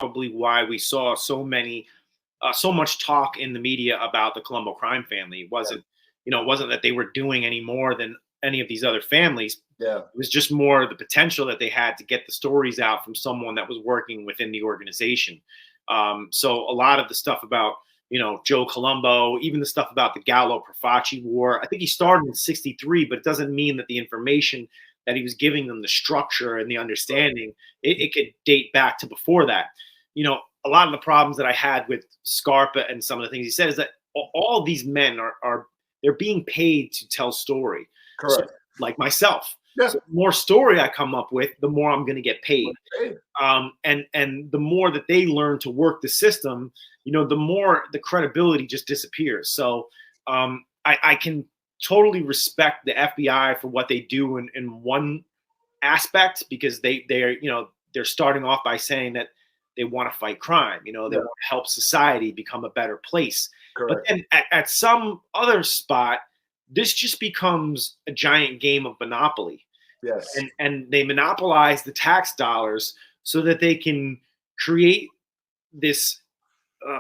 probably why we saw so much talk in the media about the Colombo crime family. It wasn't, it wasn't that they were doing any more than any of these other families. Yeah. It was just more the potential that they had to get the stories out from someone that was working within the organization. So a lot of the stuff about, Joe Colombo, even the stuff about the Gallo-Profaci war, I think he started in 63, but it doesn't mean that the information that he was giving them, the structure and the understanding, it could date back to before that. A lot of the problems that I had with Scarpa and some of the things he said is that all these men they're being paid to tell story. Correct. So, like myself. Yeah. So the more story I come up with, the more I'm going to get paid. And the more that they learn to work the system, the more the credibility just disappears. So I can totally respect the FBI for what they do in one aspect, because they're starting off by saying that they want to fight crime. They want to help society become a better place. Correct. But then at some other spot, this just becomes a giant game of Monopoly. Yes. And they monopolize the tax dollars so that they can create this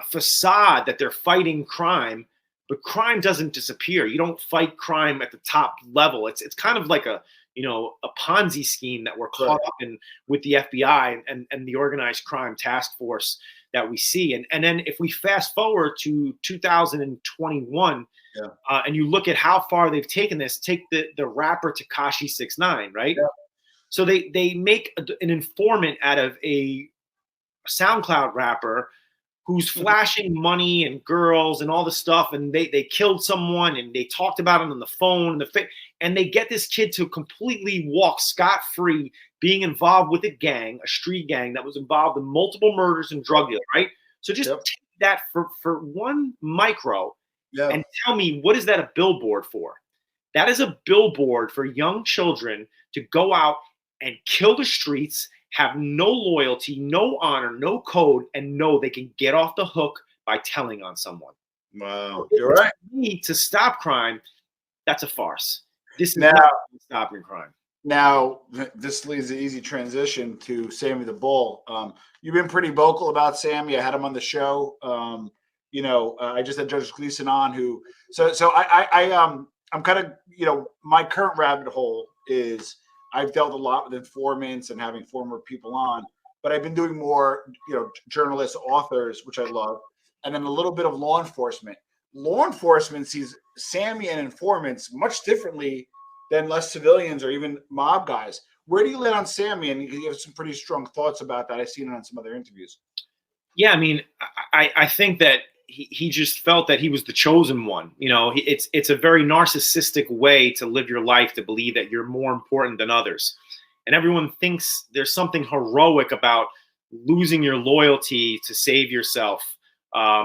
facade that they're fighting crime, but crime doesn't disappear. You don't fight crime at the top level. It's kind of like a Ponzi scheme that we're caught up in with the FBI and the organized crime task force that we see. And then if we fast forward to 2021, and you look at how far they've taken this, take the rapper Tekashi 6ix9ine, right? Yeah. So they make an informant out of a SoundCloud rapper who's flashing money and girls and all this stuff, and they killed someone and they talked about him on the phone and they get this kid to completely walk scot-free, being involved with a street gang that was involved in multiple murders and drug dealing, right? So just take that for one micro and tell me, what is that a billboard for? That is a billboard for young children to go out and kill the streets, have no loyalty, no honor, no code, and know they can get off the hook by telling on someone. Wow, you're right. Need to stop crime. That's a farce. This is now not stopping crime. Now, this leads an easy transition to Sammy the Bull. You've been pretty vocal about Sammy. I had him on the show. I just had Judge Gleason on, who. So I'm kind of, my current rabbit hole is I've dealt a lot with informants and having former people on, but I've been doing more, journalists, authors, which I love, and then a little bit of law enforcement. Law enforcement sees Sammy and informants much differently than less civilians or even mob guys. Where do you land on Sammy? And you have some pretty strong thoughts about that. I've seen it on some other interviews. Yeah, I mean, I think that he just felt that he was the chosen one. It's a very narcissistic way to live your life, to believe that you're more important than others. And everyone thinks there's something heroic about losing your loyalty to save yourself,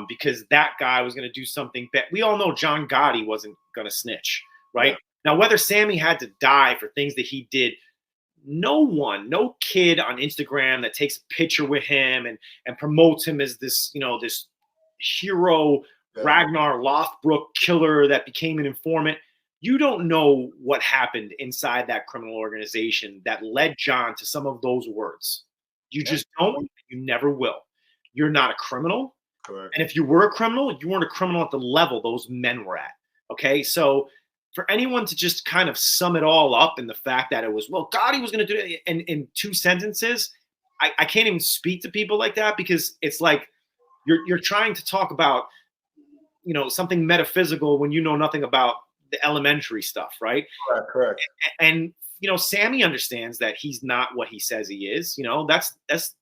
because that guy was going to do something bad. We all know John Gotti wasn't going to snitch, right? Yeah. Now, whether Sammy had to die for things that he did, no kid on Instagram that takes a picture with him and promotes him as this, this hero, Ragnar Lothbrok killer that became an informant. You don't know what happened inside that criminal organization that led John to some of those words. You just don't. You never will. You're not a criminal. Correct. And if you were a criminal, you weren't a criminal at the level those men were at. Okay, so for anyone to just kind of sum it all up in the fact that it was, Gotti was going to do it in two sentences, I can't even speak to people like that, because it's like you're trying to talk about, something metaphysical when you know nothing about the elementary stuff, right? Correct. And Sammy understands that he's not what he says he is. It's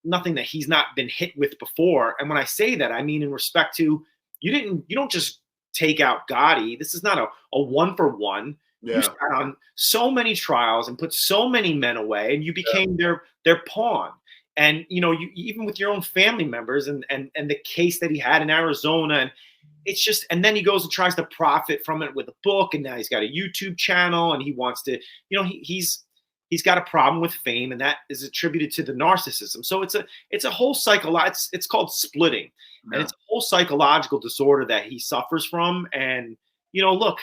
nothing that he's not been hit with before. And when I say that, I mean in respect to you don't just take out Gotti. This is not a 1-for-1. Yeah. You sat on so many trials and put so many men away, and you became their pawn. And you even with your own family members and the case that he had in Arizona, and it's just, and then he goes and tries to profit from it with a book, and now he's got a YouTube channel, and he wants to, he's got a problem with fame, and that is attributed to the narcissism. So it's a whole it's called splitting. And it's a whole psychological disorder that he suffers from. And, look,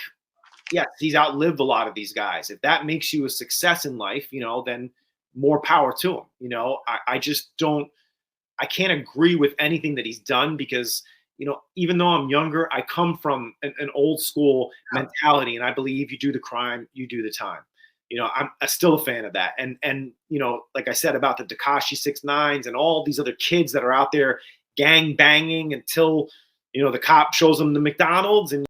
yes, he's outlived a lot of these guys. If that makes you a success in life, then more power to him. You know, I just don't, I can't agree with anything that he's done because, you know, even though I'm younger, I come from an old school mentality, and I believe you do the crime, you do the time. You know, I'm still a fan of that. And you know, like I said about the Tekashi 6ix9ines and all these other kids that are out there gang banging until, you know, the cop shows them the McDonald's and